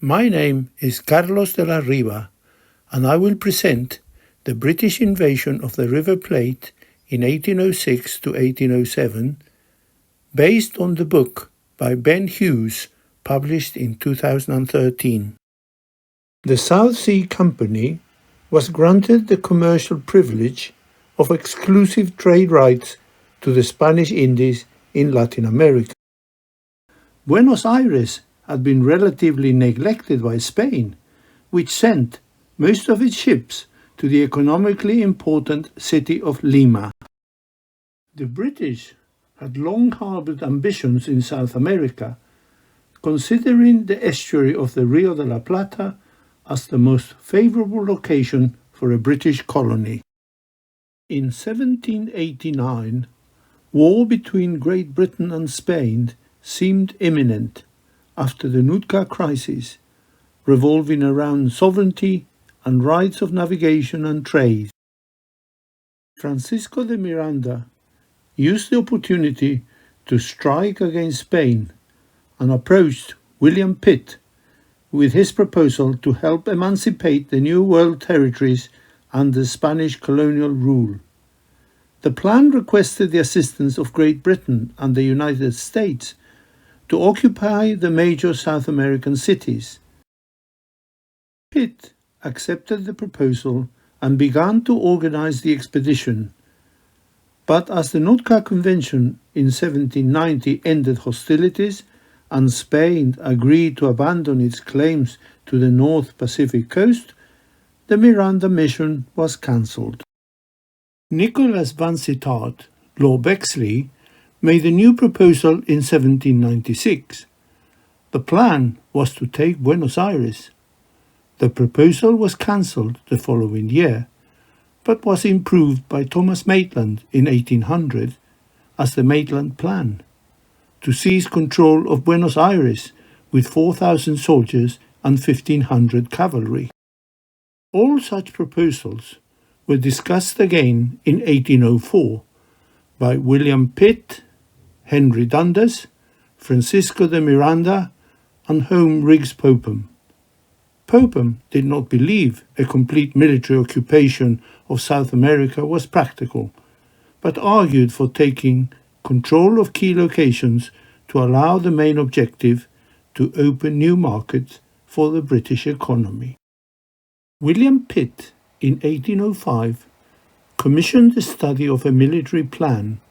My name is Carlos de la Riva, and I will present the British invasion of the River Plate in 1806 to 1807, based on the book by Ben Hughes, published in 2013. The South Sea Company was granted the commercial privilege of exclusive trade rights to the Spanish Indies in Latin America. Buenos Aires had been relatively neglected by Spain, which sent most of its ships to the economically important city of Lima. The British had long harboured ambitions in South America, considering the estuary of the Rio de la Plata as the most favourable location for a British colony. In 1789, war between Great Britain and Spain seemed imminent after the Nootka crisis, revolving around sovereignty and rights of navigation and trade. Francisco de Miranda used the opportunity to strike against Spain and approached William Pitt with his proposal to help emancipate the New World territories under Spanish colonial rule. The plan requested the assistance of Great Britain and the United States to occupy the major South American cities. Pitt accepted the proposal and began to organize the expedition, but as the Nootka Convention in 1790 ended hostilities and Spain agreed to abandon its claims to the North Pacific coast, the Miranda mission was cancelled. Nicholas Vansittart, Lord Bexley, made a new proposal in 1796. The plan was to take Buenos Aires. The proposal was cancelled the following year, but was improved by Thomas Maitland in 1800 as the Maitland Plan, to seize control of Buenos Aires with 4,000 soldiers and 1,500 cavalry. All such proposals were discussed again in 1804 by William Pitt, Henry Dundas, Francisco de Miranda, and Home Riggs Popham. Popham did not believe a complete military occupation of South America was practical, but argued for taking control of key locations to allow the main objective to open new markets for the British economy. William Pitt, in 1805, commissioned the study of a military plan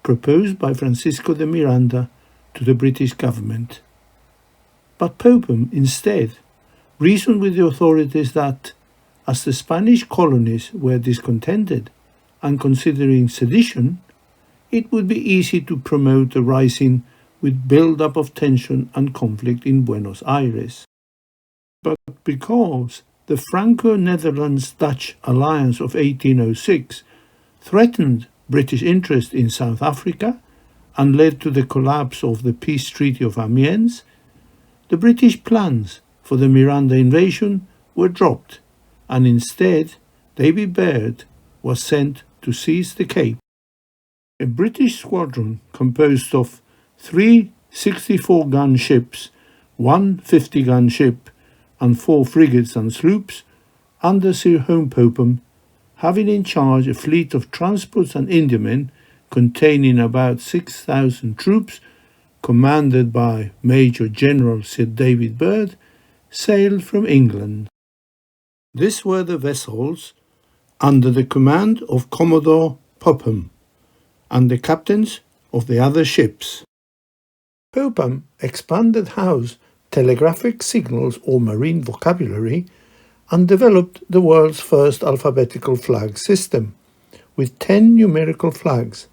proposed by Francisco de Miranda to the British government. But Popham instead reasoned with the authorities that, as the Spanish colonies were discontented and considering sedition, it would be easy to promote a rising with build-up of tension and conflict in Buenos Aires. But because the Franco-Netherlands-Dutch alliance of 1806 threatened British interest in South Africa and led to the collapse of the Peace Treaty of Amiens, the British plans for the Miranda invasion were dropped, and instead Davy Baird was sent to seize the Cape. A British squadron composed of 3 64-gun ships, 1 50-gun ship, and 4 frigates and sloops, under Sir Home Popham, having in charge a fleet of transports and Indiamen containing about 6,000 troops, commanded by Major General Sir David Baird, sailed from England. These were the vessels under the command of Commodore Popham and the captains of the other ships. Popham expanded Howe's telegraphic signals or marine vocabulary and developed the world's first alphabetical flag system, with 10 numerical flags.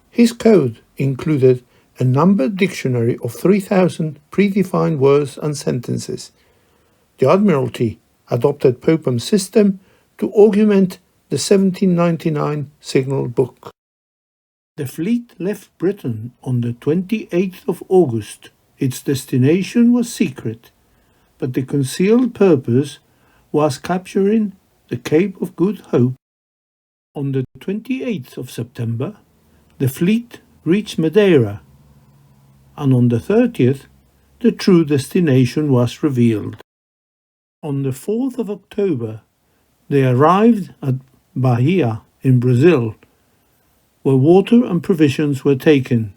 His code included a numbered dictionary of 3,000 predefined words and sentences. The Admiralty adopted Popham's system to augment the 1799 signal book. The fleet left Britain on the 28th of August. Its destination was secret, but the concealed purpose was capturing the Cape of Good Hope. On the 28th of September, the fleet reached Madeira, and on the 30th, the true destination was revealed. On the 4th of October, they arrived at Bahia in Brazil, where water and provisions were taken.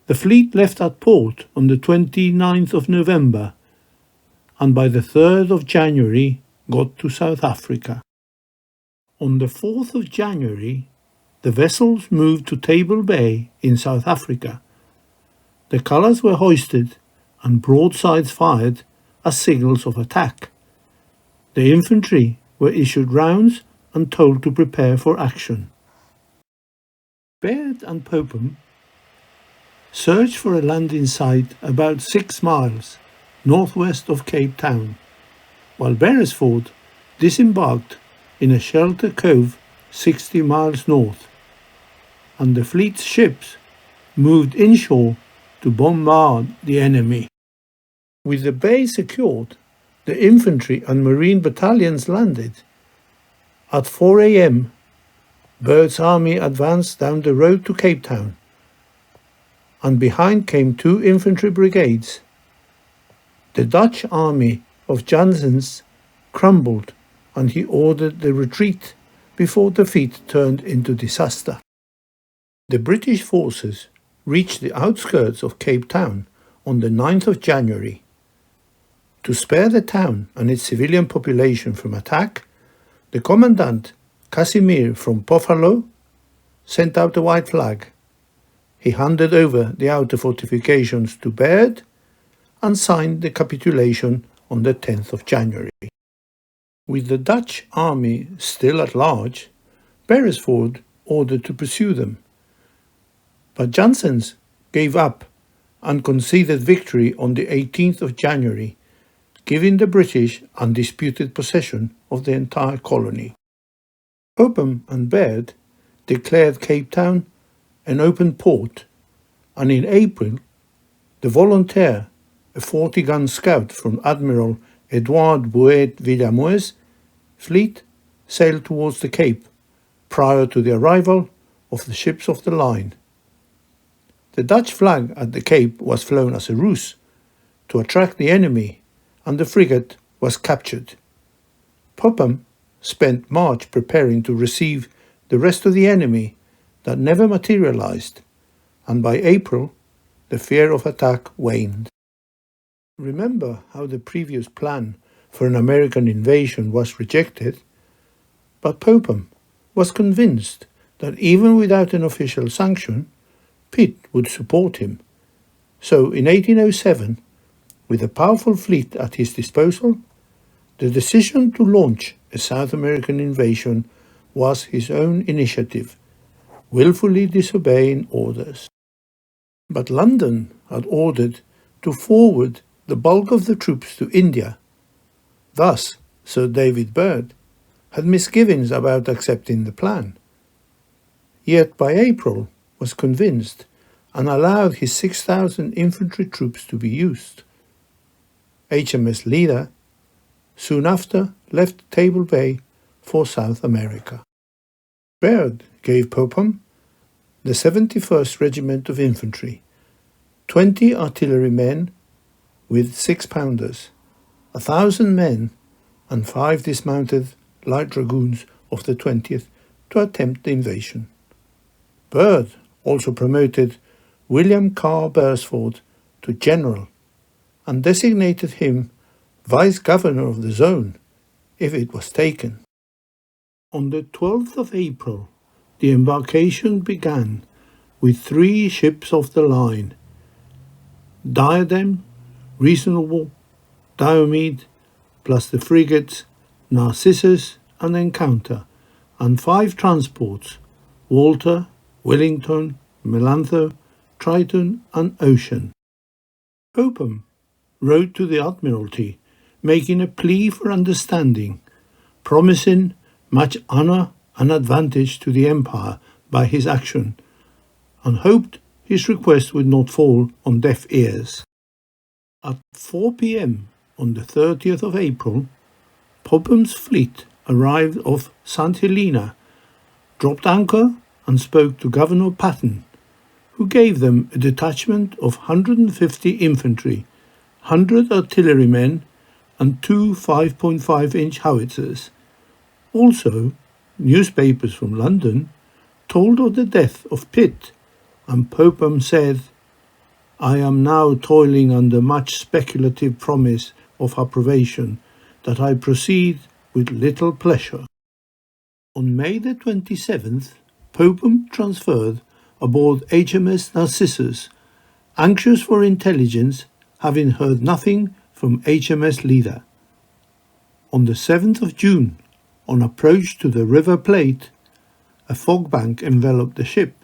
The fleet left at port on the 29th of November, and by the 3rd of January got to South Africa. On the 4th of January, the vessels moved to Table Bay in South Africa. The colours were hoisted and broadsides fired as signals of attack. The infantry were issued rounds and told to prepare for action. Baird and Popham searched for a landing site about 6 miles northwest of Cape Town, while Beresford disembarked in a shelter cove 60 miles north, and the fleet's ships moved inshore to bombard the enemy. With the bay secured, the infantry and marine battalions landed. At 4 a.m., Baird's army advanced down the road to Cape Town, and behind came 2 infantry brigades. The Dutch army of Janssens crumbled, and he ordered the retreat before defeat turned into disaster. The British forces reached the outskirts of Cape Town on the 9th of January. To spare the town and its civilian population from attack, the commandant, Casimir from Buffalo, sent out a white flag. He handed over the outer fortifications to Baird and signed the capitulation on the 10th of January. With the Dutch army still at large, Beresford ordered to pursue them. But Janssens gave up and conceded victory on the 18th of January, giving the British undisputed possession of the entire colony. Popham and Baird declared Cape Town an open port, and in April, the Volontaire, a 40-gun scout from Admiral Edouard Bouet Villamoise's fleet, sailed towards the Cape prior to the arrival of the ships of the line. The Dutch flag at the Cape was flown as a ruse to attract the enemy, and the frigate was captured. Popham spent March preparing to receive the rest of the enemy that never materialized, and by April the fear of attack waned. Remember how the previous plan for an American invasion was rejected? But Popham was convinced that even without an official sanction, Pitt would support him. So in 1807, with a powerful fleet at his disposal, the decision to launch a South American invasion was his own initiative, willfully disobeying orders. But London had ordered to forward the bulk of the troops to India. Thus, Sir David Baird had misgivings about accepting the plan. Yet by April was convinced and allowed his 6,000 infantry troops to be used. HMS Leader soon after left Table Bay for South America. Baird gave Popham the 71st Regiment of Infantry, 20 artillerymen with 6-pounders, 1,000 men and 5 dismounted light dragoons of the 20th to attempt the invasion. Baird also promoted William Carr Beresford to general and designated him vice-governor of the zone if it was taken. On the 12th of April, the embarkation began with 3 ships of the line: Diadem, Reasonable, Diomede, plus the frigates Narcissus and Encounter, and 5 transports: Walter, Wellington, Melantho, Triton and Ocean. Popham wrote to the Admiralty, making a plea for understanding, promising much honour and advantage to the Empire by his action, and hoped his request would not fall on deaf ears. At 4 p.m. on the 30th of April, Popham's fleet arrived off St. Helena, dropped anchor and spoke to Governor Patton, who gave them a detachment of 150 infantry, 100 artillerymen, and two 5.5-inch howitzers. Also, newspapers from London told of the death of Pitt, and Popham said, "I am now toiling under much speculative promise of approbation, that I proceed with little pleasure." On May the 27th, Popham transferred aboard HMS Narcissus, anxious for intelligence, having heard nothing from HMS Leader. On the 7th of June, on approach to the River Plate, a fog bank enveloped the ship,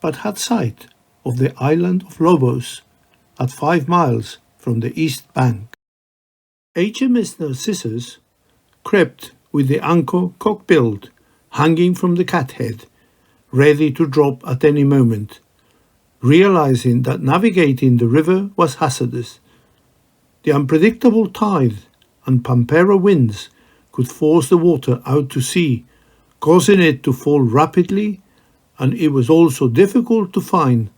but had sight of the island of Lobos at 5 miles from the east bank. HMS Narcissus crept with the anchor cock-billed, hanging from the cathead, ready to drop at any moment, realizing that navigating the river was hazardous. The unpredictable tide and Pampero winds could force the water out to sea, causing it to fall rapidly, and it was also difficult to find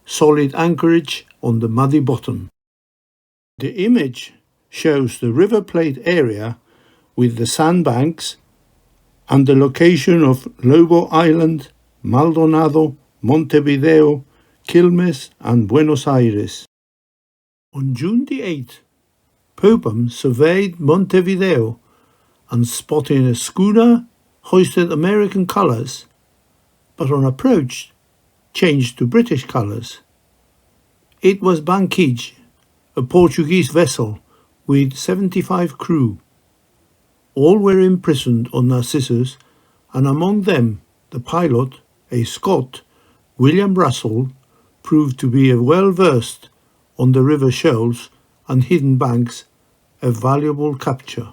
solid anchorage on the muddy bottom. The image shows the River Plate area with the sandbanks and the location of Lobo Island, Maldonado, Montevideo, Quilmes, and Buenos Aires. On June the 8th, Popham surveyed Montevideo and spotting a schooner hoisted American colours, but on approach changed to British colours. It was Banquije, a Portuguese vessel with 75 crew. All were imprisoned on Narcissus, and among them the pilot, a Scot, William Russell, proved to be well-versed on the river shoals and hidden banks, a valuable capture.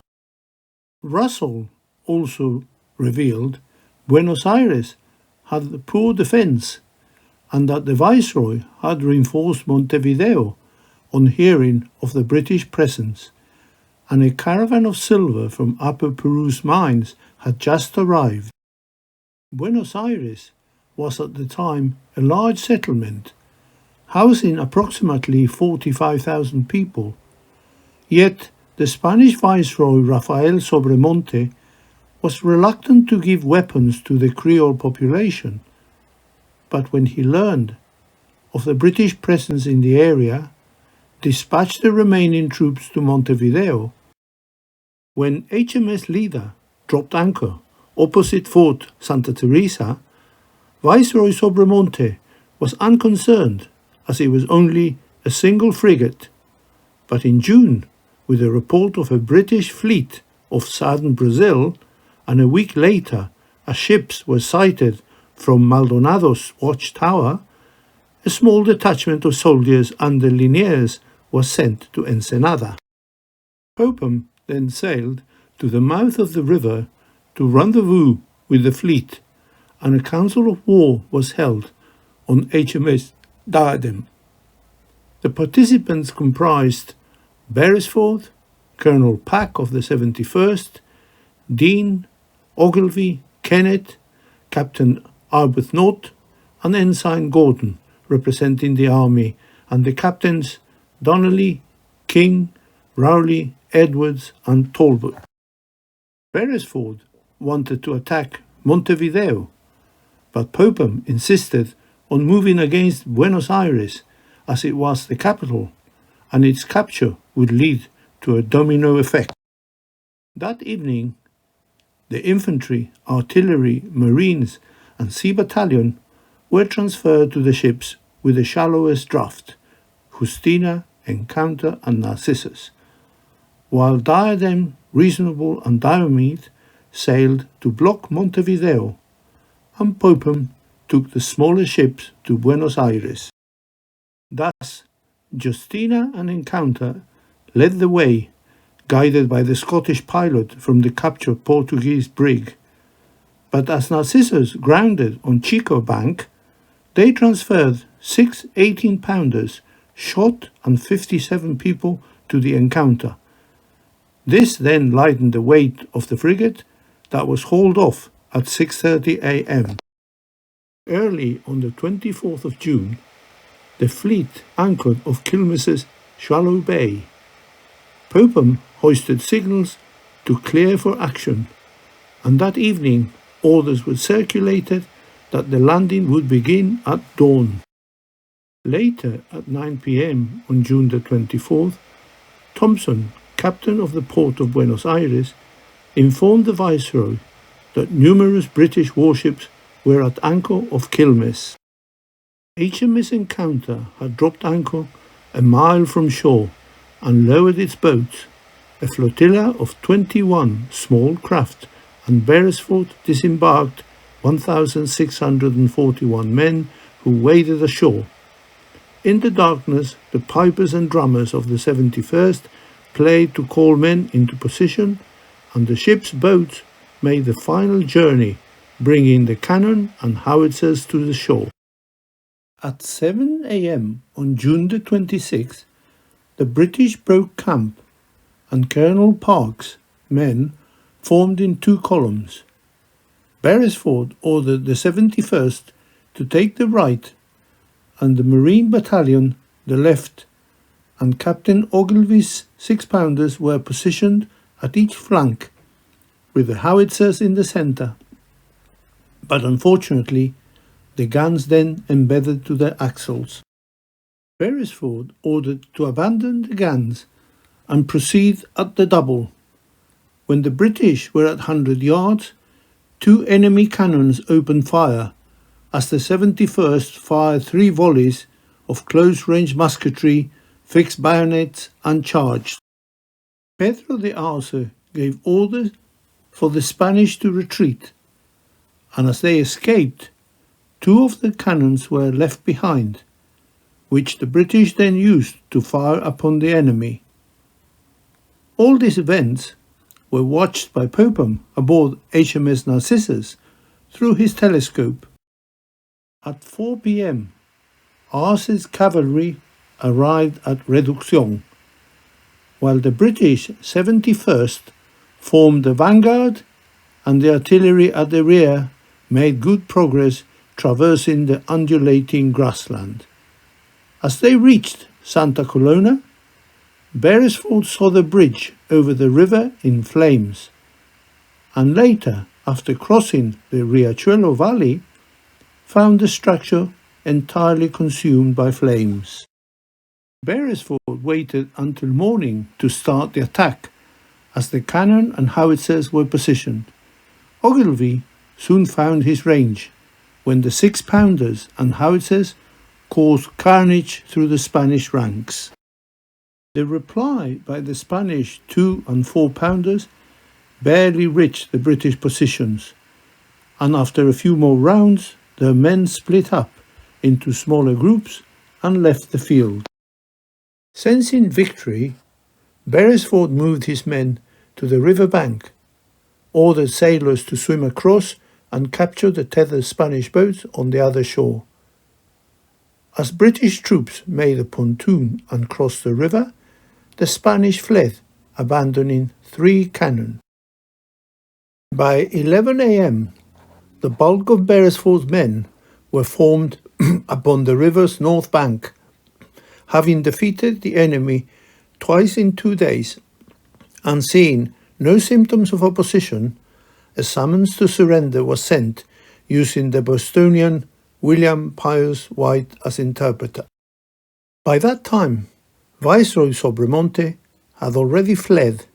Russell also revealed Buenos Aires had a poor defence, and that the Viceroy had reinforced Montevideo on hearing of the British presence, and a caravan of silver from Upper Peru's mines had just arrived. Buenos Aires was at the time a large settlement, housing approximately 45,000 people. Yet the Spanish Viceroy Rafael Sobremonte was reluctant to give weapons to the Creole population, but when he learned of the British presence in the area, dispatched the remaining troops to Montevideo. When HMS Leader dropped anchor opposite Fort Santa Teresa, Viceroy Sobremonte was unconcerned, as it was only a single frigate. But in June, with a report of a British fleet off southern Brazil, and a week later as ships were sighted from Maldonado's watchtower, a small detachment of soldiers under Liniers was sent to Ensenada. Popham then sailed to the mouth of the river to rendezvous with the fleet, and a council of war was held on HMS Diadem. The participants comprised Beresford, Colonel Pack of the 71st, Dean, Ogilvy, Kennett, Captain Arbuthnot, and Ensign Gordon, representing the army, and the captains Donnelly, King, Rowley, Edwards, and Talbot. Beresford wanted to attack Montevideo, but Popham insisted on moving against Buenos Aires, as it was the capital, and its capture would lead to a domino effect. That evening, the infantry, artillery, marines, and sea battalion were transferred to the ships with the shallowest draft, Justina, Encounter, and Narcissus, while Diadem, Reasonable, and Diomede sailed to block Montevideo, and Popham took the smaller ships to Buenos Aires. Thus, Justina and Encounter led the way, guided by the Scottish pilot from the captured Portuguese brig. But as Narcissus grounded on Chico Bank, they transferred 6 18-pounders, shot, and 57 people to the Encounter. This then lightened the weight of the frigate that was hauled off at 6:30 a.m. Early on the 24th of June, the fleet anchored off Quilmes' shallow bay. Popham hoisted signals to clear for action, and that evening orders were circulated that the landing would begin at dawn. Later, at 9 p.m. on June the 24th, Thompson, captain of the port of Buenos Aires, informed the viceroy that numerous British warships were at anchor off Quilmes. HMS Encounter had dropped anchor a mile from shore and lowered its boats. A flotilla of 21 small craft and Beresford disembarked 1,641 men who waded ashore. In the darkness, the pipers and drummers of the 71st played to call men into position, and the ship's boats made the final journey, bringing the cannon and howitzers to the shore. At 7 a.m. on June the 26th, the British broke camp, and Colonel Park's men formed in two columns. Beresford ordered the 71st to take the right and the Marine Battalion the left, and Captain Ogilvy's 6-pounders were positioned at each flank, with the howitzers in the centre. But unfortunately, the guns then embedded to their axles. Beresford ordered to abandon the guns and proceed at the double. When the British were at 100 yards, two enemy cannons opened fire as the 71st fired 3 volleys of close-range musketry, fixed bayonets and charged. Pedro de Arce gave orders for the Spanish to retreat, and as they escaped, 2 of the cannons were left behind, which the British then used to fire upon the enemy. All these events were watched by Popham aboard HMS Narcissus through his telescope. At 4 p.m, Arce's cavalry arrived at Reducción, while the British 71st formed the vanguard, and the artillery at the rear made good progress traversing the undulating grassland. As they reached Santa Coloma, Beresford saw the bridge over the river in flames, and later, after crossing the Riachuelo Valley, found the structure entirely consumed by flames. Beresford waited until morning to start the attack, as the cannon and howitzers were positioned. Ogilvy soon found his range, when the 6-pounders and howitzers caused carnage through the Spanish ranks. The reply by the Spanish 2- and 4-pounders barely reached the British positions, and after a few more rounds, the men split up into smaller groups and left the field. Sensing victory, Beresford moved his men to the river bank, ordered sailors to swim across and capture the tethered Spanish boats on the other shore. As British troops made a pontoon and crossed the river, the Spanish fled, abandoning 3 cannon. By 11 a.m, the bulk of Beresford's men were formed upon the river's north bank. Having defeated the enemy twice in 2 days, and seeing no symptoms of opposition, a summons to surrender was sent using the Bostonian William Pius White as interpreter. By that time, Viceroy Sobremonte had already fled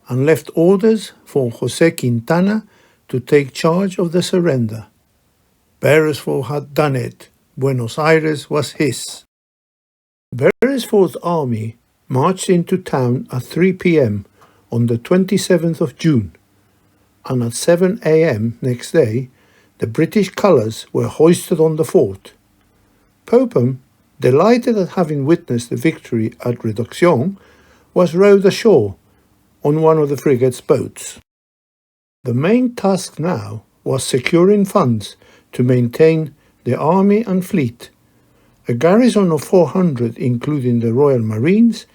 and left orders for José Quintana to take charge of the surrender. Beresford had done it. Buenos Aires was his. Beresford's army marched into town at 3 p.m. on the 27th of June, and at 7 a.m. next day, the British colours were hoisted on the fort. Popham, delighted at having witnessed the victory at Reducción, was rowed ashore on one of the frigate's boats. The main task now was securing funds to maintain the army and fleet. A garrison of 400, including the Royal Marines,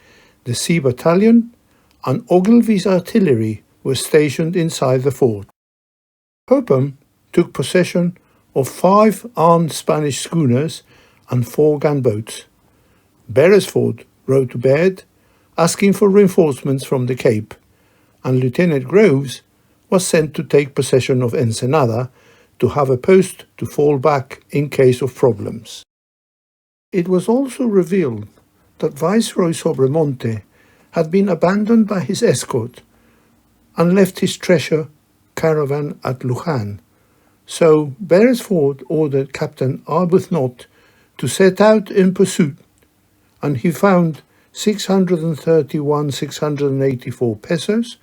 the Sea Battalion, and Ogilvy's artillery, were stationed inside the fort. Popham took possession of 5 armed Spanish schooners and 4 gunboats. Beresford rode to Baird, asking for reinforcements from the Cape, and Lieutenant Groves was sent to take possession of Ensenada to have a post to fall back in case of problems. It was also revealed that Viceroy Sobremonte had been abandoned by his escort and left his treasure caravan at Luján. So Beresford ordered Captain Arbuthnot to set out in pursuit, and he found 684 pesos,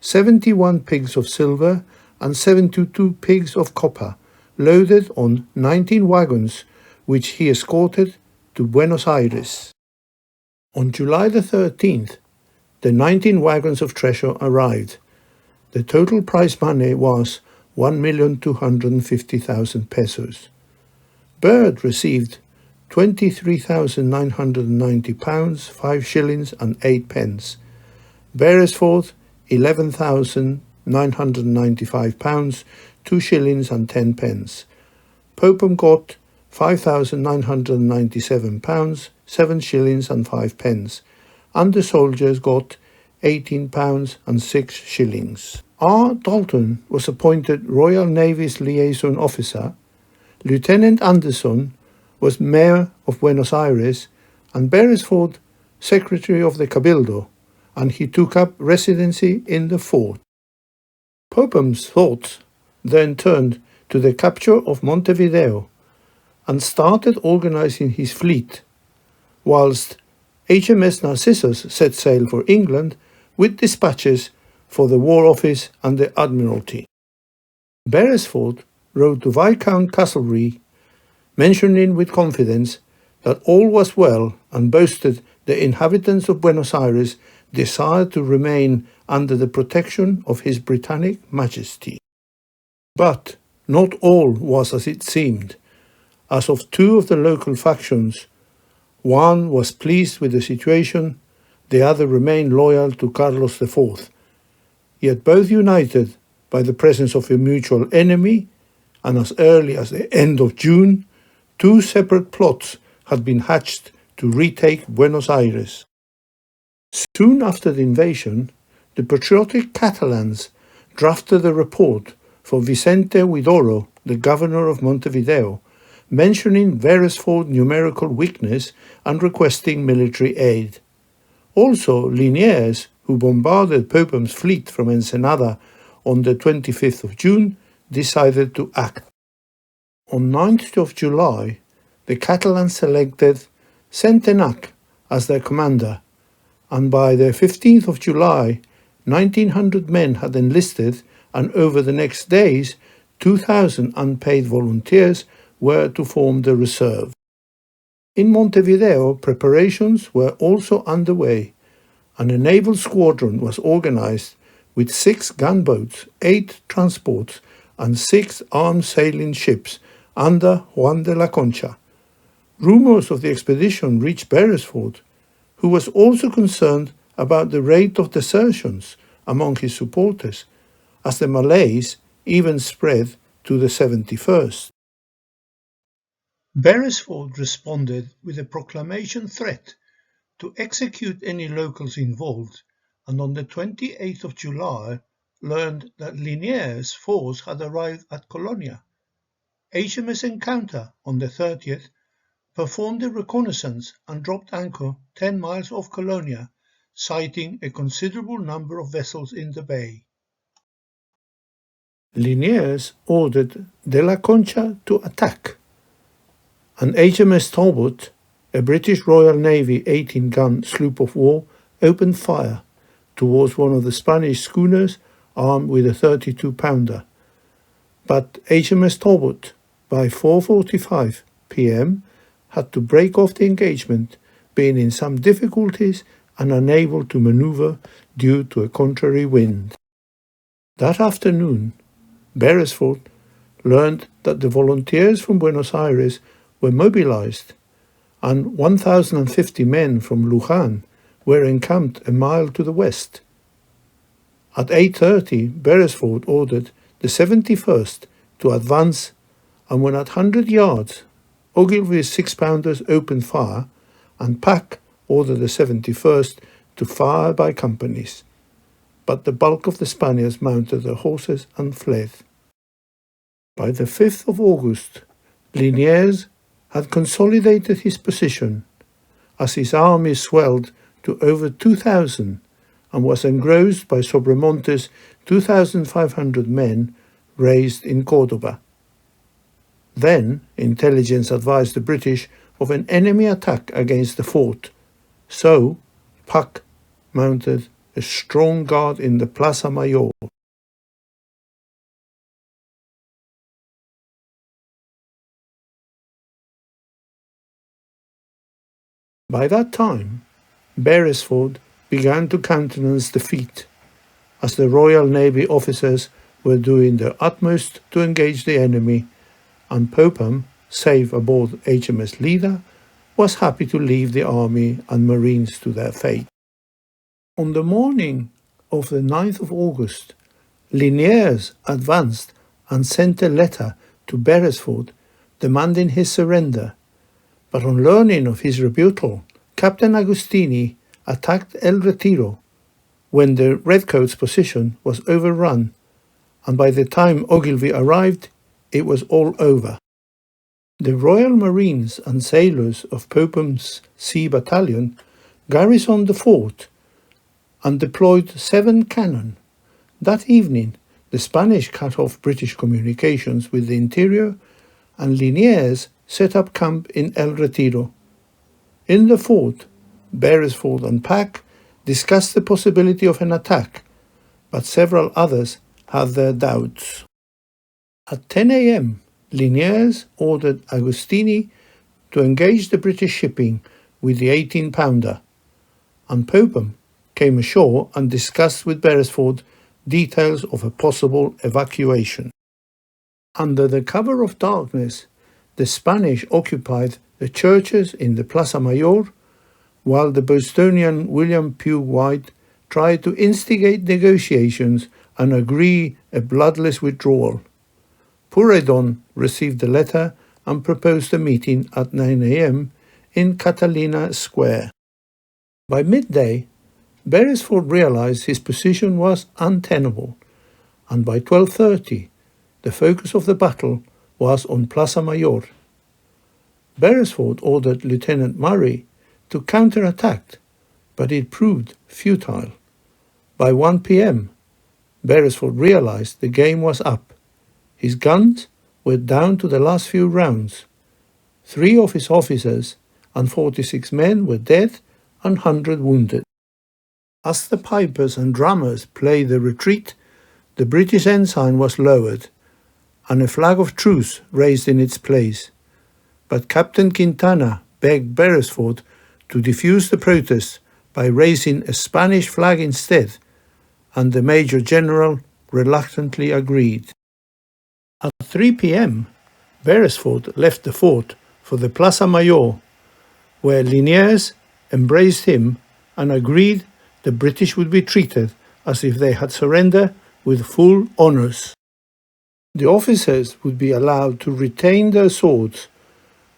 71 pigs of silver, and 72 pigs of copper, loaded on 19 wagons, which he escorted to Buenos Aires. On July the 13th, the 19 wagons of treasure arrived. The total prize money was 1,250,000 pesos. Byrd received £23,990, 5 shillings and 8 pence. Beresford £11,995, 2 shillings and 10 pence. Popham got £5,997, 7 shillings and 5 pence, and the soldiers got £18 and 6 shillings. R. Dalton was appointed Royal Navy's liaison officer. Lieutenant Anderson was mayor of Buenos Aires, and Beresford secretary of the Cabildo, and he took up residency in the fort. Popham's thoughts then turned to the capture of Montevideo and started organizing his fleet, whilst HMS Narcissus set sail for England with dispatches for the War Office and the Admiralty. Beresford wrote to Viscount Castlereagh, mentioning with confidence that all was well, and boasted the inhabitants of Buenos Aires desired to remain under the protection of His Britannic Majesty. But not all was as it seemed. As of 2 of the local factions, one was pleased with the situation, the other remained loyal to Carlos IV, yet both united by the presence of a mutual enemy, and as early as the end of June, 2 separate plots had been hatched to retake Buenos Aires. Soon after the invasion, the patriotic Catalans drafted a report for Vicente Huidoro, the governor of Montevideo, mentioning Beresford's numerical weakness and requesting military aid. Also, Liniers, who bombarded Popham's fleet from Ensenada on the 25th of June, decided to act. On 9th of July, the Catalans selected Centenac as their commander, and by the 15th of July, 1,900 men had enlisted, and over the next days, 2,000 unpaid volunteers were to form the reserve. In Montevideo, preparations were also underway, and a naval squadron was organized with 6 gunboats, 8 transports, and 6 armed sailing ships under Juan de la Concha. Rumors of the expedition reached Beresford, who was also concerned about the rate of desertions among his supporters, as the malaise even spread to the 71st. Beresford responded with a proclamation threat to execute any locals involved, and on the 28th of July learned that Liniers' force had arrived at Colonia. HMS Encounter on the 30th performed a reconnaissance and dropped anchor 10 miles off Colonia, sighting a considerable number of vessels in the bay. Liniers ordered De la Concha to attack, and HMS Talbot, a British Royal Navy 18-gun sloop of war, opened fire towards one of the Spanish schooners armed with a 32-pounder. But HMS Talbot, by 4:45 p.m., had to break off the engagement, being in some difficulties and unable to maneuver due to a contrary wind. That afternoon, Beresford learned that the volunteers from Buenos Aires were mobilized, and 1,050 men from Luján were encamped a mile to the west. At 8:30, Beresford ordered the 71st to advance and when at 100 yards, Ogilvy's 6-pounders opened fire, and Pack ordered the 71st to fire by companies. But the bulk of the Spaniards mounted their horses and fled. By the 5th of August, Liniers had consolidated his position, as his army swelled to over 2,000 and was engrossed by Sobremontes' 2,500 men raised in Córdoba. Then intelligence advised the British of an enemy attack against the fort, so Pack mounted a strong guard in the Plaza Mayor. By that time, Beresford began to countenance defeat, as the Royal Navy officers were doing their utmost to engage the enemy, and Popham, safe aboard HMS Leader, was happy to leave the army and marines to their fate. On the morning of the 9th of August, Liniers advanced and sent a letter to Beresford demanding his surrender, but on learning of his rebuttal, Captain Agustini attacked El Retiro when the Redcoats' position was overrun, and by the time Ogilvy arrived, it was all over. The Royal Marines and sailors of Popham's Sea Battalion garrisoned the fort and deployed 7 cannon. That evening, the Spanish cut off British communications with the interior, and Liniers set up camp in El Retiro. In the fort, Beresford and Pack discussed the possibility of an attack, but several others had their doubts. At 10 a.m., Liniers ordered Agustini to engage the British shipping with the 18-pounder, and Popham came ashore and discussed with Beresford details of a possible evacuation. Under the cover of darkness, the Spanish occupied the churches in the Plaza Mayor, while the Bostonian William Pugh White tried to instigate negotiations and agree a bloodless withdrawal. Pueyrredon received the letter and proposed a meeting at 9 a.m. in Catalina Square. By midday, Beresford realized his position was untenable, and by 12:30, the focus of the battle was on Plaza Mayor. Beresford ordered Lieutenant Murray to counterattack, but it proved futile. By 1 p.m., Beresford realized the game was up. His guns were down to the last few rounds. 3 of his officers and 46 men were dead and 100 wounded. As the pipers and drummers played the retreat, the British ensign was lowered and a flag of truce raised in its place. But Captain Quintana begged Beresford to defuse the protest by raising a Spanish flag instead, and the Major General reluctantly agreed. At 3 p.m., Beresford left the fort for the Plaza Mayor, where Liniers embraced him and agreed the British would be treated as if they had surrendered with full honours. The officers would be allowed to retain their swords,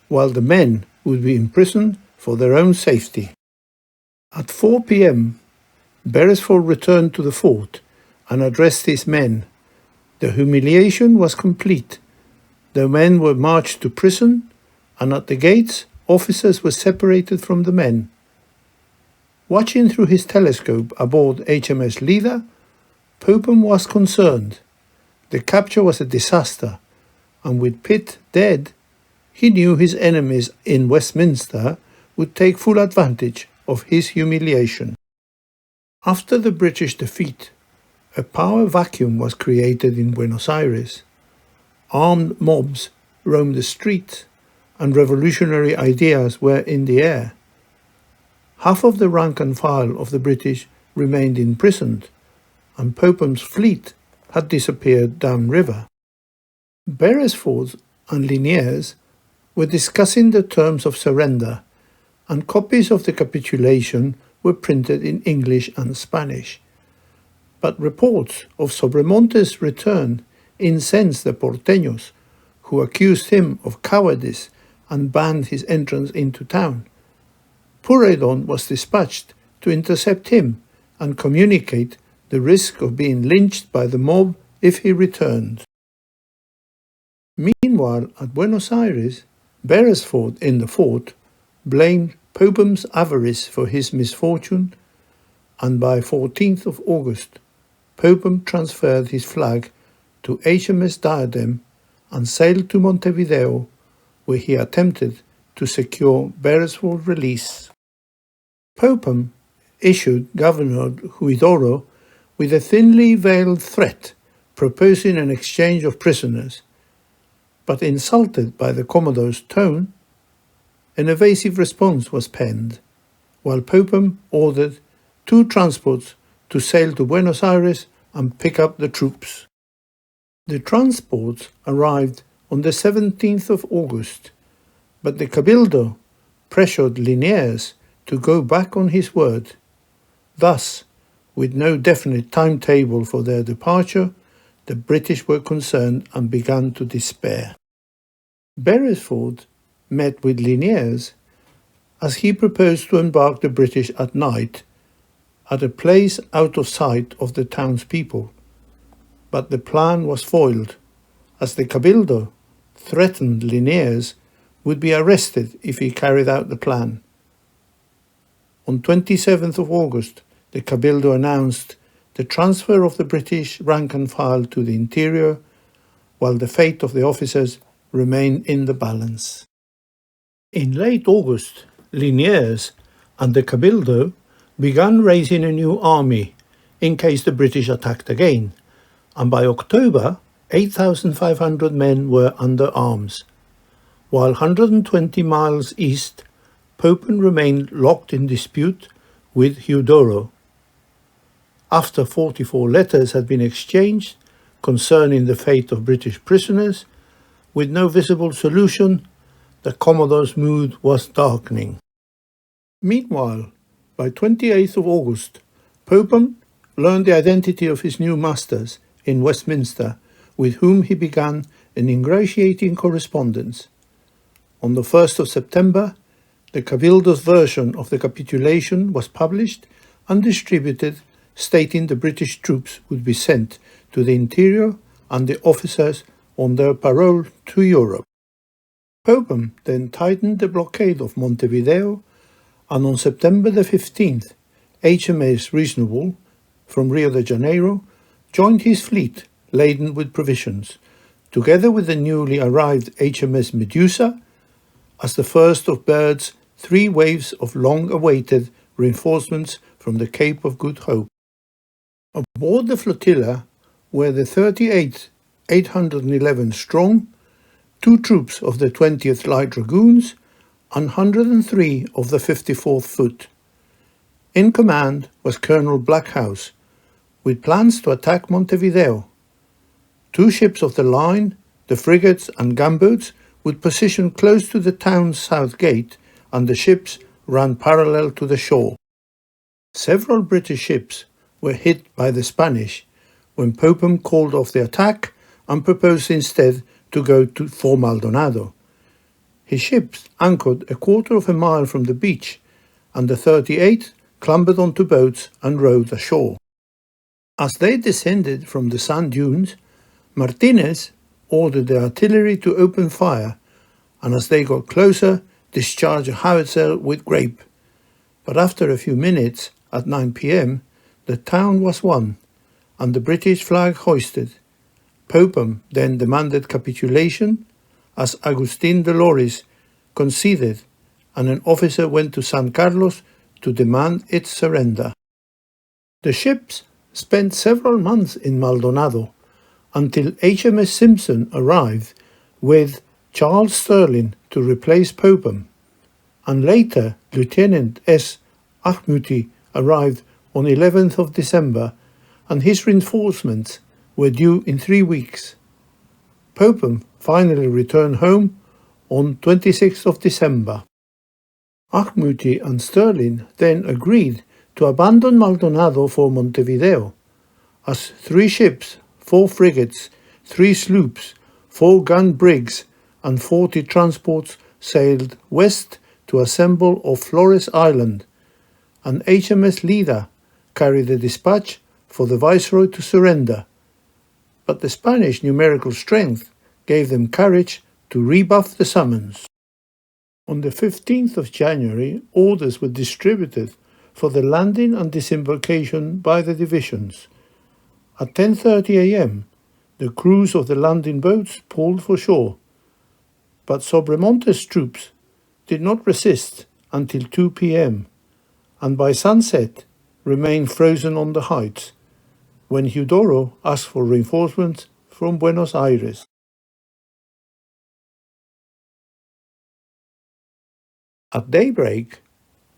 while the men would be imprisoned for their own safety. At 4 p.m., Beresford returned to the fort and addressed his men. The humiliation was complete. The men were marched to prison, and at the gates, officers were separated from the men. Watching through his telescope aboard HMS Leader, Popham was concerned. The capture was a disaster, and with Pitt dead, he knew his enemies in Westminster would take full advantage of his humiliation. After the British defeat, a power vacuum was created in Buenos Aires. Armed mobs roamed the streets, and revolutionary ideas were in the air. Half of the rank and file of the British remained imprisoned, and Popham's fleet had disappeared downriver. Beresford and Liniers were discussing the terms of surrender, and copies of the capitulation were printed in English and Spanish. But reports of Sobremontes' return incensed the Porteños, who accused him of cowardice and banned his entrance into town. Pueyrredon was dispatched to intercept him and communicate the risk of being lynched by the mob if he returned. Meanwhile, at Buenos Aires, Beresford in the fort blamed Popham's avarice for his misfortune, and by 14th of August, Popham transferred his flag to HMS Diadem and sailed to Montevideo, where he attempted to secure Beresford's release. Popham issued Governor Huidoro with a thinly veiled threat proposing an exchange of prisoners, but insulted by the Commodore's tone, an evasive response was penned, while Popham ordered 2 transports to sail to Buenos Aires and pick up the troops. The transports arrived on the 17th of August, but the Cabildo pressured Liniers to go back on his word. Thus, with no definite timetable for their departure, the British were concerned and began to despair. Beresford met with Liniers as he proposed to embark the British at night at a place out of sight of the townspeople, but the plan was foiled, as the Cabildo threatened Liniers would be arrested if he carried out the plan. On 27th of August, the Cabildo announced the transfer of the British rank and file to the interior, while the fate of the officers remained in the balance. In late August, Liniers and the Cabildo began raising a new army in case the British attacked again, and by October 8,500 men were under arms, while 120 miles east, Popham remained locked in dispute with Huidoro. After 44 letters had been exchanged concerning the fate of British prisoners, with no visible solution, the Commodore's mood was darkening. Meanwhile, by 28th of August, Popham learned the identity of his new masters in Westminster, with whom he began an ingratiating correspondence. On the 1st of September, the Cabildo's version of the capitulation was published and distributed, stating the British troops would be sent to the interior and the officers on their parole to Europe. Popham then tightened the blockade of Montevideo, and on September the 15th, HMS Reasonable from Rio de Janeiro joined his fleet laden with provisions, together with the newly arrived HMS Medusa, as the first of Byrd's 3 waves of long-awaited reinforcements from the Cape of Good Hope. Aboard the flotilla were the 38th 811 strong, 2 troops of the 20th Light Dragoons, and 103 of the 54th Foot. In command was Colonel Blackhouse, with plans to attack Montevideo. 2 ships of the line, the frigates and gunboats, would position close to the town's south gate, and the ships ran parallel to the shore. Several British ships were hit by the Spanish when Popham called off the attack and proposed instead to go for Maldonado. His ships anchored a quarter of a mile from the beach, and the 38th clambered onto boats and rowed ashore. As they descended from the sand dunes, Martinez ordered the artillery to open fire, and as they got closer, discharged a howitzer with grape. But after a few minutes, at 9 p.m, the town was won, and the British flag hoisted. Popham then demanded capitulation, as Agustin de Loris conceded, and an officer went to San Carlos to demand its surrender. The ships spent several months in Maldonado, until HMS Simpson arrived with Charles Sterling to replace Popham, and later Lieutenant S. Ahmuti arrived on 11th of December, and his reinforcements were due in 3 weeks. Popham finally returned home on 26th of December. Ahmuti and Sterling then agreed to abandon Maldonado for Montevideo, as 3 ships, 4 frigates, 3 sloops, 4-gun brigs and 40 transports sailed west to assemble off Flores Island, and HMS Lida carried a dispatch for the Viceroy to surrender, but the Spanish numerical strength gave them courage to rebuff the summons. On the 15th of January, orders were distributed for the landing and disembarkation by the divisions. At 10:30 a.m., the crews of the landing boats pulled for shore, but Sobremontes' troops did not resist until 2 p.m., and by sunset remained frozen on the heights, when Huidoro asked for reinforcements from Buenos Aires. At daybreak,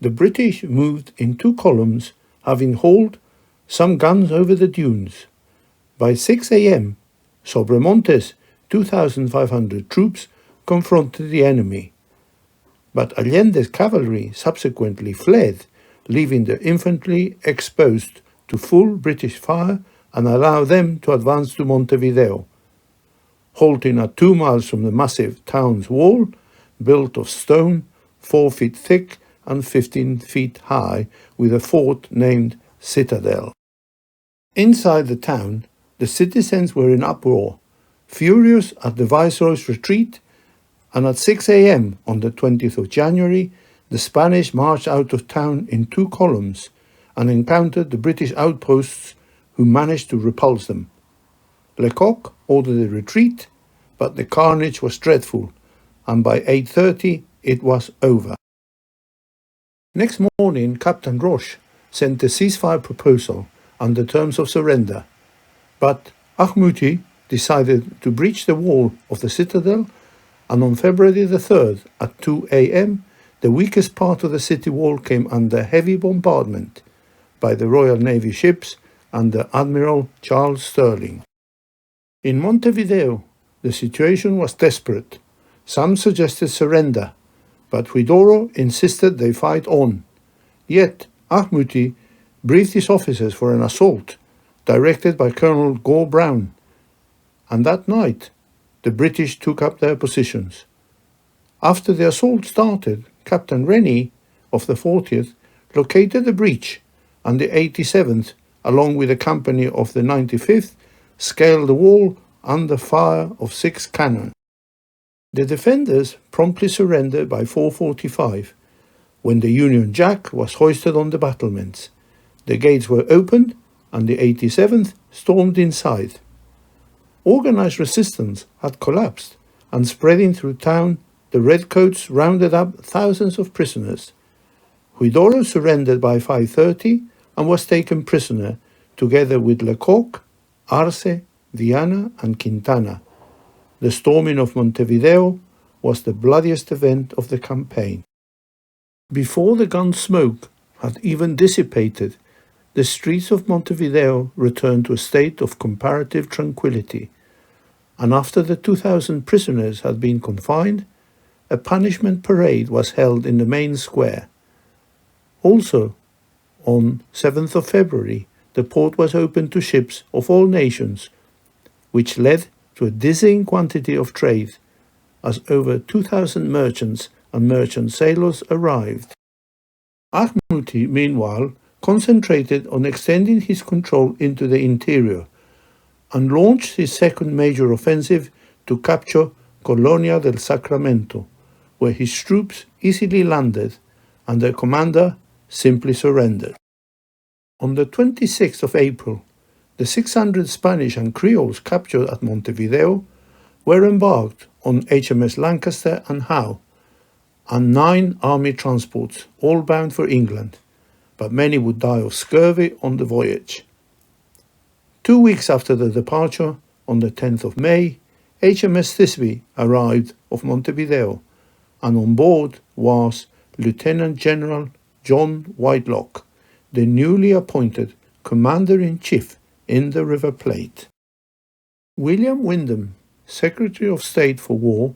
the British moved in 2 columns, having hauled some guns over the dunes. By 6 a.m., Sobremontes' 2,500 troops confronted the enemy, but Allende's cavalry subsequently fled, leaving the infantry exposed to full British fire and allowed them to advance to Montevideo. Halting at 2 miles from the massive town's wall, built of stone, 4 feet thick and 15 feet high, with a fort named Citadel. Inside the town, the citizens were in uproar, furious at the Viceroy's retreat, and at 6 a.m. on the 20th of January, the Spanish marched out of town in 2 columns and encountered the British outposts, who managed to repulse them. Lecoq ordered a retreat, but the carnage was dreadful, and by 8:30 it was over. Next morning, Captain Roche sent a ceasefire proposal under terms of surrender, but Ahmouti decided to breach the wall of the citadel, and on February the 3rd at 2 a.m. the weakest part of the city wall came under heavy bombardment by the Royal Navy ships under Admiral Charles Sterling. In Montevideo, the situation was desperate. Some suggested surrender, but Huidoro insisted they fight on. Yet Ahmouti briefed his officers for an assault, directed by Colonel Gore Brown, and that night the British took up their positions. After the assault started, Captain Rennie of the 40th located the breach, and the 87th, along with a company of the 95th, scaled the wall under fire of 6 cannon. The defenders promptly surrendered by 4:45, when the Union Jack was hoisted on the battlements. The gates were opened, and the 87th stormed inside. Organized resistance had collapsed, and spreading through town, the Redcoats rounded up thousands of prisoners. Huidoro surrendered by 5:30 and was taken prisoner, together with Lecoq, Arce, Viana, and Quintana. The storming of Montevideo was the bloodiest event of the campaign. Before the gun smoke had even dissipated, the streets of Montevideo returned to a state of comparative tranquility, and after the 2,000 prisoners had been confined, a punishment parade was held in the main square. Also, on 7th of February, the port was opened to ships of all nations, which led to a dizzying quantity of trade, as over 2,000 merchants and merchant sailors arrived. Ahmouti, meanwhile, concentrated on extending his control into the interior, and launched his second major offensive to capture Colonia del Sacramento, where his troops easily landed and their commander simply surrendered. On the 26th of April, the 600 Spanish and Creoles captured at Montevideo were embarked on HMS Lancaster and Howe, and 9 army transports, all bound for England, but many would die of scurvy on the voyage. 2 weeks after the departure, on the 10th of May, HMS Thisbe arrived off Montevideo, and on board was Lieutenant General John Whitelock, the newly appointed Commander-in-Chief in the River Plate. William Windham, Secretary of State for War,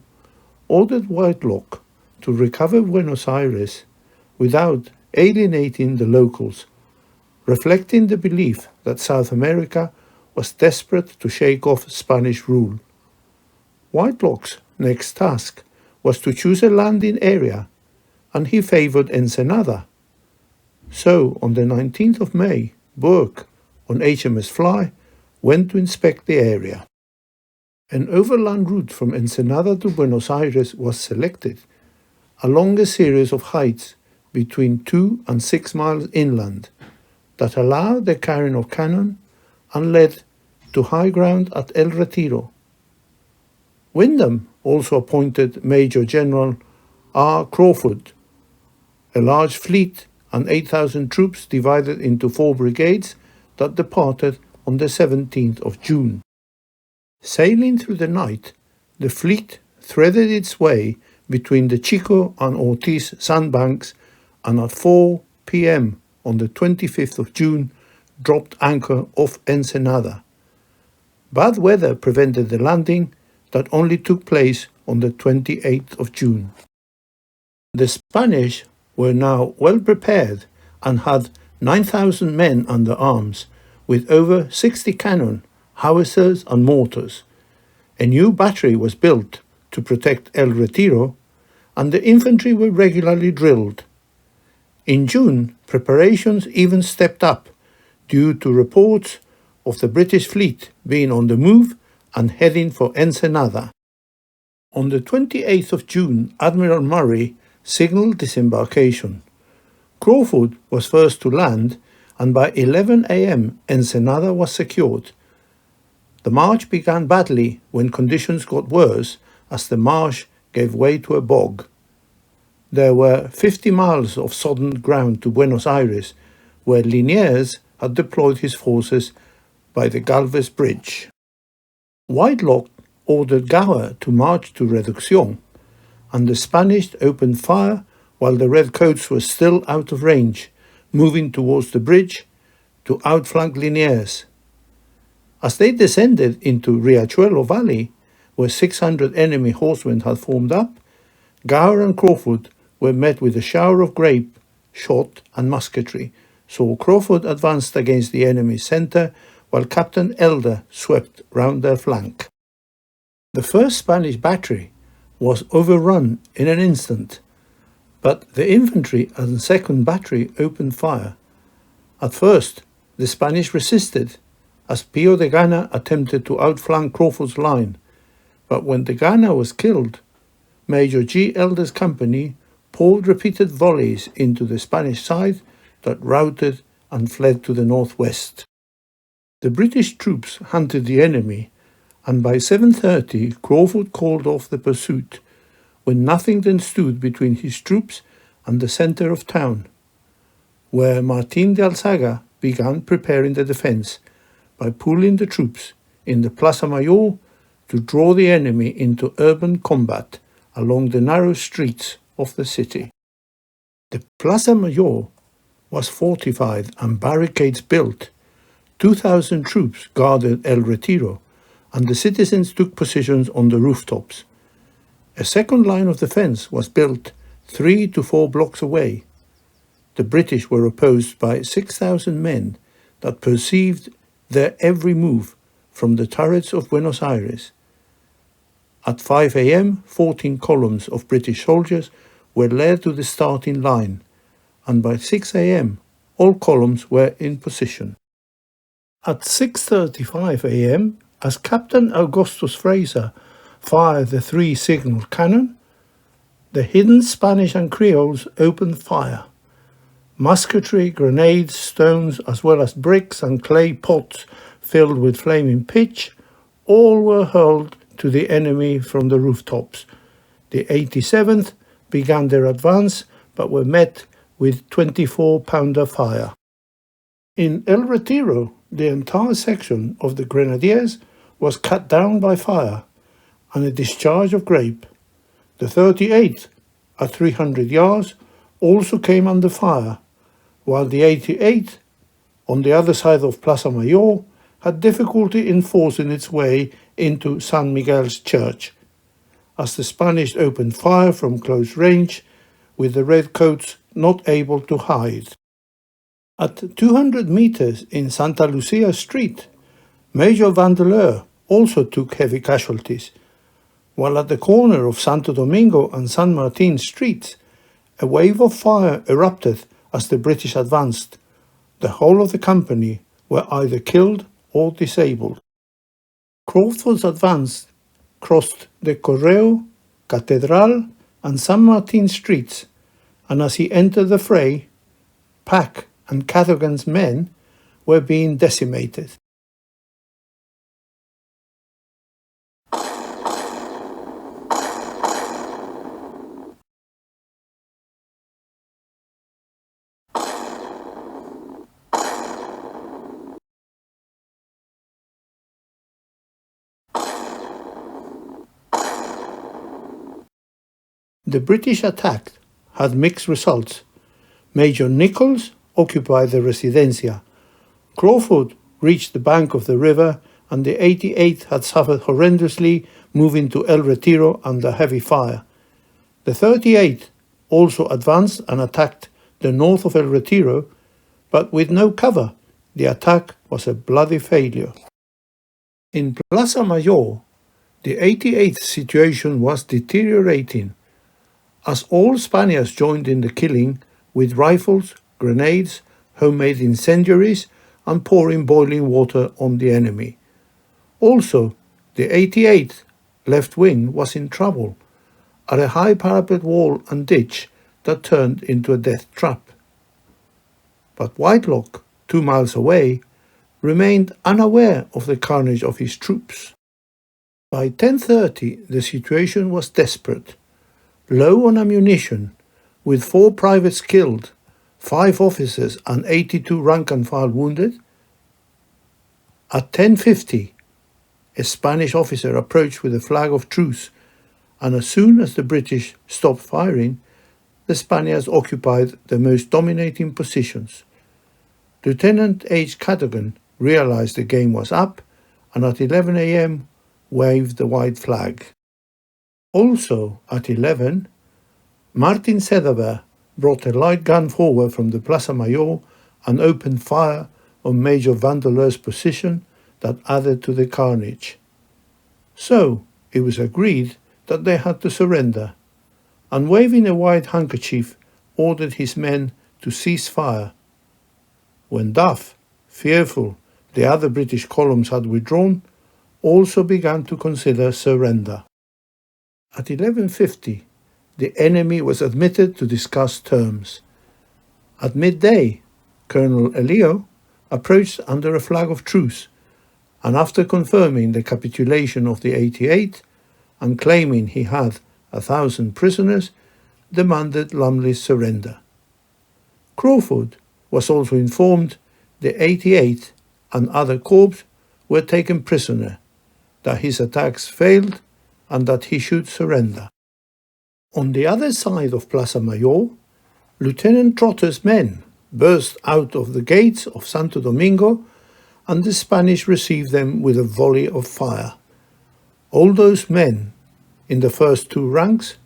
ordered Whitelock to recover Buenos Aires without alienating the locals, reflecting the belief that South America was desperate to shake off Spanish rule. Whitelock's next task was to choose a landing area, and he favoured Ensenada. So, on the 19th of May, Burke, on HMS Fly, went to inspect the area. An overland route from Ensenada to Buenos Aires was selected, along a series of heights between 2 and 6 miles inland that allowed the carrying of cannon and led to high ground at El Retiro. Wyndham also appointed Major General R. Crawford, a large fleet and 8,000 troops divided into 4 brigades that departed on the 17th of June. Sailing through the night, the fleet threaded its way between the Chico and Ortiz sandbanks and at 4 p.m. on the 25th of June dropped anchor off Ensenada. Bad weather prevented the landing that only took place on the 28th of June. The Spanish were now well prepared and had 9,000 men under arms, with over 60 cannon, howitzers and mortars. A new battery was built to protect El Retiro, and the infantry were regularly drilled. In June, preparations even stepped up due to reports of the British fleet being on the move and heading for Ensenada. On the 28th of June, Admiral Murray signalled disembarkation. Crawford was first to land, and by 11 a.m. Ensenada was secured. The march began badly when conditions got worse as the marsh gave way to a bog. There were 50 miles of sodden ground to Buenos Aires, where Liniers had deployed his forces by the Galvez Bridge. Whitelock ordered Gower to march to Reducción, and the Spanish opened fire while the redcoats were still out of range, moving towards the bridge to outflank Liniers. As they descended into Riachuelo Valley, where 600 enemy horsemen had formed up, Gower and Crawford were met with a shower of grape, shot and musketry, so Crawford advanced against the enemy's centre while Captain Elder swept round their flank. The first Spanish battery was overrun in an instant, but the infantry and second battery opened fire. At first, the Spanish resisted, as Pio de Gana attempted to outflank Crawford's line, but when de Gana was killed, Major G. Elder's company poured repeated volleys into the Spanish side that routed and fled to the northwest. The British troops hunted the enemy, and by 7:30 Crawford called off the pursuit, when nothing then stood between his troops and the centre of town, where Martín de Alzaga began preparing the defence by pooling the troops in the Plaza Mayor to draw the enemy into urban combat along the narrow streets of the city. The Plaza Mayor was fortified and barricades built. 2,000 troops guarded El Retiro, and the citizens took positions on the rooftops. A second line of defence was built 3 to 4 blocks away. The British were opposed by 6,000 men that perceived their every move from the turrets of Buenos Aires. At 5 a.m., 14 columns of British soldiers were led to the starting line, and by 6 a.m., all columns were in position. At 6:35 a.m., as Captain Augustus Fraser fired the 3 signal cannon, the hidden Spanish and Creoles opened fire. Musketry, grenades, stones, as well as bricks and clay pots filled with flaming pitch, all were hurled to the enemy from the rooftops. The 87th began their advance, but were met with 24-pounder fire. In El Retiro, the entire section of the Grenadiers was cut down by fire and a discharge of grape. The 38th, at 300 yards, also came under fire, while the 88th, on the other side of Plaza Mayor, had difficulty in forcing its way into San Miguel's church, as the Spanish opened fire from close range, with the redcoats not able to hide. At 200 meters in Santa Lucia Street, Major Vandeleur also took heavy casualties. while at the corner of Santo Domingo and San Martin streets, a wave of fire erupted as the British advanced. The whole of the company were either killed or disabled. Crawford's advance crossed the Correo, Catedral, and San Martin streets, and as he entered the fray, Pack and Cadogan's men were being decimated. The British attack had mixed results. Major Nichols occupied the Residencia. Crawford reached the bank of the river, and the 88th had suffered horrendously, moving to El Retiro under heavy fire. The 38th also advanced and attacked the north of El Retiro, but with no cover. The attack was a bloody failure. In Plaza Mayor, the 88th situation was deteriorating, as all Spaniards joined in the killing with rifles, grenades, homemade incendiaries, and pouring boiling water on the enemy. Also, the 88th left wing was in trouble at a high parapet wall and ditch that turned into a death trap. But Whitelock, 2 miles away, remained unaware of the carnage of his troops. By 10:30, the situation was desperate. Low on ammunition, with 4 privates killed, 5 officers and 82 rank and file wounded. At 10:50, a Spanish officer approached with a flag of truce, and as soon as the British stopped firing, the Spaniards occupied the most dominating positions. Lieutenant H. Cadogan realized the game was up, and at 11 a.m. waved the white flag. Also at 11, Martin Sedabert brought a light gun forward from the Plaza Mayor and opened fire on Major Vandeleur's position that added to the carnage. So it was agreed that they had to surrender, and waving a white handkerchief, ordered his men to cease fire. When Duff, fearful the other British columns had withdrawn, also began to consider surrender. At 11:50, the enemy was admitted to discuss terms. At midday, Colonel Elio approached under a flag of truce, and after confirming the capitulation of the 88th and claiming he had 1,000 prisoners, demanded Lumley's surrender. Crawford was also informed the 88th and other corps were taken prisoner, that his attacks failed, and that he should surrender. On the other side of Plaza Mayor, Lieutenant Trotter's men burst out of the gates of Santo Domingo, and the Spanish received them with a volley of fire. All those men in the first 2 ranks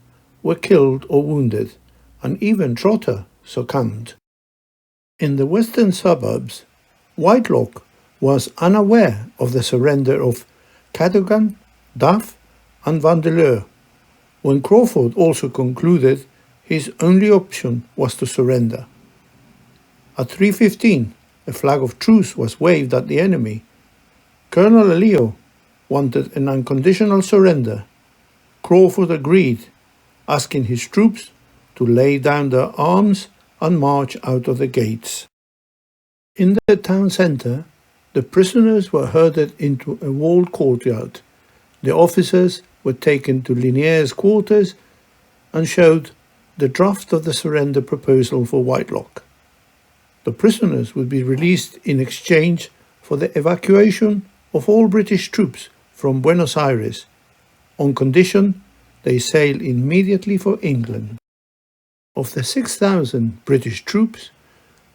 were killed or wounded, and even Trotter succumbed. In the western suburbs, Whitelock was unaware of the surrender of Cadogan, Duff, and Vandeleur, when Crawford also concluded his only option was to surrender. At 3:15, a flag of truce was waved at the enemy. Colonel Elio wanted an unconditional surrender. Crawford agreed, asking his troops to lay down their arms and march out of the gates. In the town centre, the prisoners were herded into a walled courtyard. The officers were taken to Linier's quarters and showed the draft of the surrender proposal for Whitelock. The prisoners would be released in exchange for the evacuation of all British troops from Buenos Aires, on condition they sail immediately for England. Of the 6,000 British troops,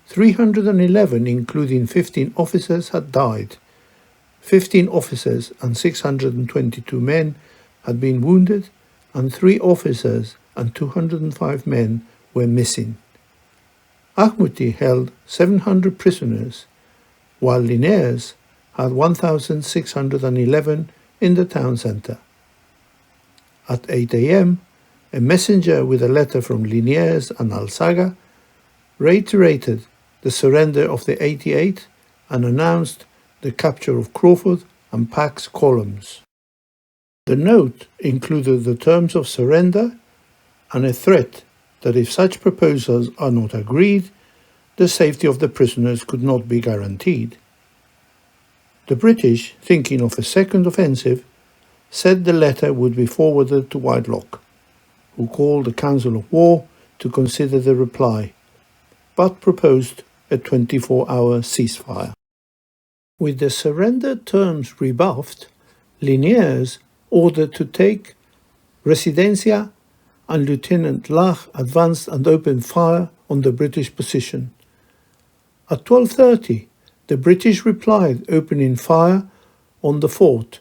311, including 15 officers, had died. 15 officers and 622 men had been wounded, and 3 officers and 205 men were missing. Ahmouti held 700 prisoners, while Liniers had 1,611 in the town centre. at 8 a.m., a messenger with a letter from Liniers and Alzaga reiterated the surrender of the 88 and announced the capture of Crawford and Pack's columns. The note included the terms of surrender and a threat that if such proposals are not agreed, the safety of the prisoners could not be guaranteed. The British, thinking of a second offensive, said the letter would be forwarded to Whitelock, who called the Council of War to consider the reply, but proposed a 24-hour ceasefire. With the surrender terms rebuffed, Liniers ordered to take Residencia, and Lieutenant Lach advanced and opened fire on the British position. At 12:30, the British replied, opening fire on the fort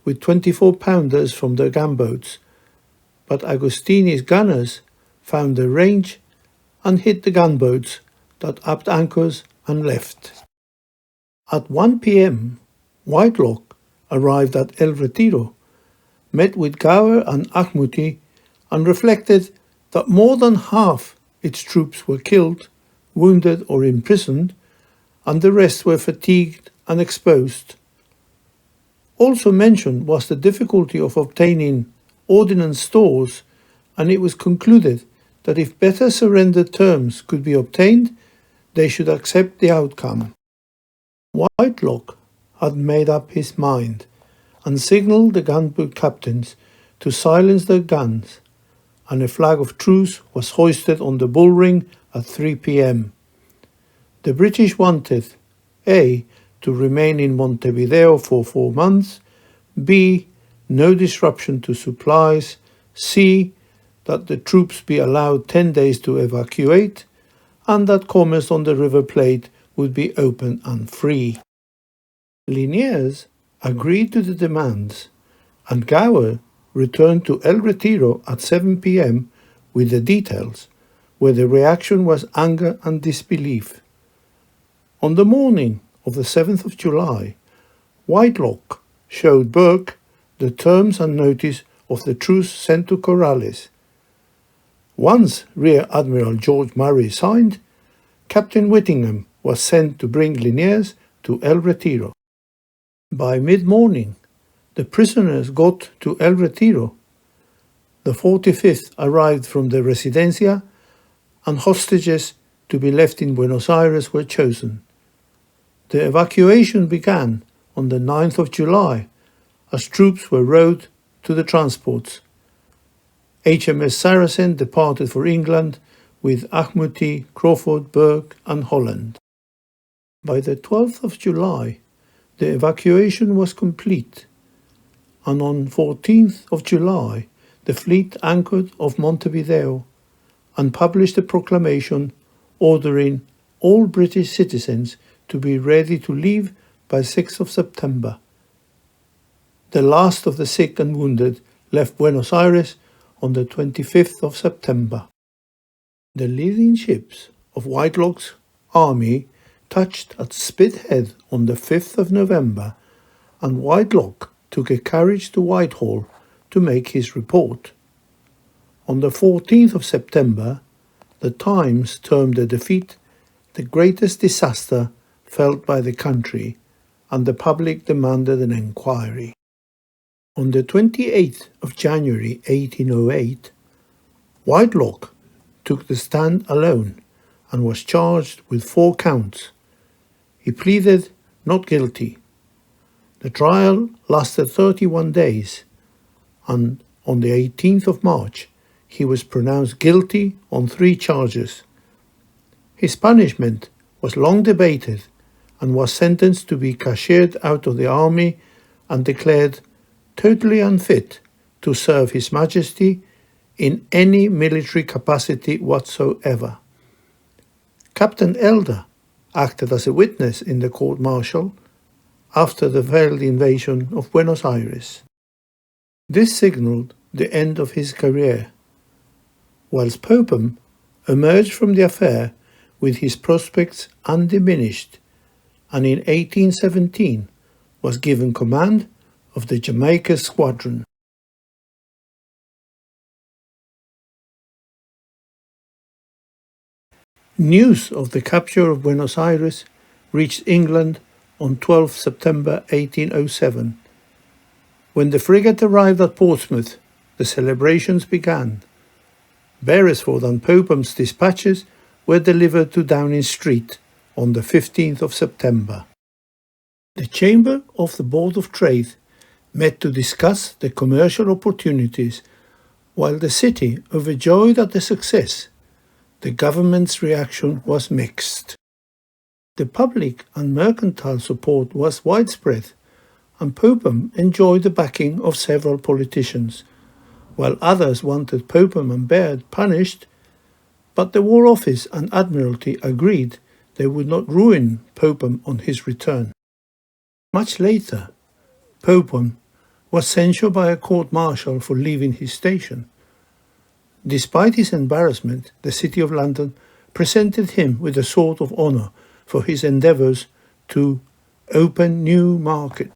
with 24-pounders from the gunboats, but Agostini's gunners found the range and hit the gunboats that upped anchors and left. At 1 p.m., Whitelock arrived at El Retiro, met with Gower and Ahmouti, and reflected that more than half its troops were killed, wounded or imprisoned, and the rest were fatigued and exposed. Also mentioned was the difficulty of obtaining ordnance stores, and it was concluded that if better surrender terms could be obtained, they should accept the outcome. Whitelock had made up his mind and signalled the gunboat captains to silence their guns, and a flag of truce was hoisted on the bullring at 3 p.m. The British wanted A. to remain in Montevideo for 4 months, B. no disruption to supplies, C. that the troops be allowed 10 days to evacuate, and that commerce on the River Plate would be open and free. Liniers agreed to the demands, and Gower returned to El Retiro at 7 p.m. with the details, where the reaction was anger and disbelief. On the morning of the 7th of July, Whitelock showed Burke the terms and notice of the truce sent to Corrales. Once Rear Admiral George Murray signed, Captain Whittingham was sent to bring Liniers to El Retiro. By mid-morning, the prisoners got to El Retiro. The 45th arrived from the Residencia, and hostages to be left in Buenos Aires were chosen. The evacuation began on the 9th of July, as troops were rowed to the transports. HMS Saracen departed for England with Ahmouti, Crawford, Burke and Holland. By the 12th of July, the evacuation was complete, and on 14th of July, the fleet anchored off Montevideo and published a proclamation ordering all British citizens to be ready to leave by 6th of September. The last of the sick and wounded left Buenos Aires on the 25th of September. The leading ships of Whitelock's army touched at Spithead on the 5th of November, and Whitelock took a carriage to Whitehall to make his report. On the 14th of September, the Times termed the defeat the greatest disaster felt by the country, and the public demanded an enquiry. On the 28th of January 1808, Whitelock took the stand alone and was charged with 4 counts. He pleaded not guilty. The trial lasted 31 days, and on the 18th of March, he was pronounced guilty on 3 charges. His punishment was long debated and was sentenced to be cashiered out of the army and declared totally unfit to serve His Majesty in any military capacity whatsoever. Captain Elder acted as a witness in the court-martial after the failed invasion of Buenos Aires. This signalled the end of his career, whilst Popham emerged from the affair with his prospects undiminished, and in 1817 was given command of the Jamaica Squadron. News of the capture of Buenos Aires reached England on 12 September 1807. When the frigate arrived at Portsmouth, the celebrations began. Beresford and Popham's dispatches were delivered to Downing Street on the 15th of September. The Chamber of the Board of Trade met to discuss the commercial opportunities. While the city overjoyed at the success, the government's reaction was mixed. The public and mercantile support was widespread, and Popham enjoyed the backing of several politicians, while others wanted Popham and Baird punished, but the War Office and Admiralty agreed they would not ruin Popham on his return. Much later, Popham was censured by a court-martial for leaving his station. Despite his embarrassment, the City of London presented him with a Sword of Honour for his endeavours to open new markets.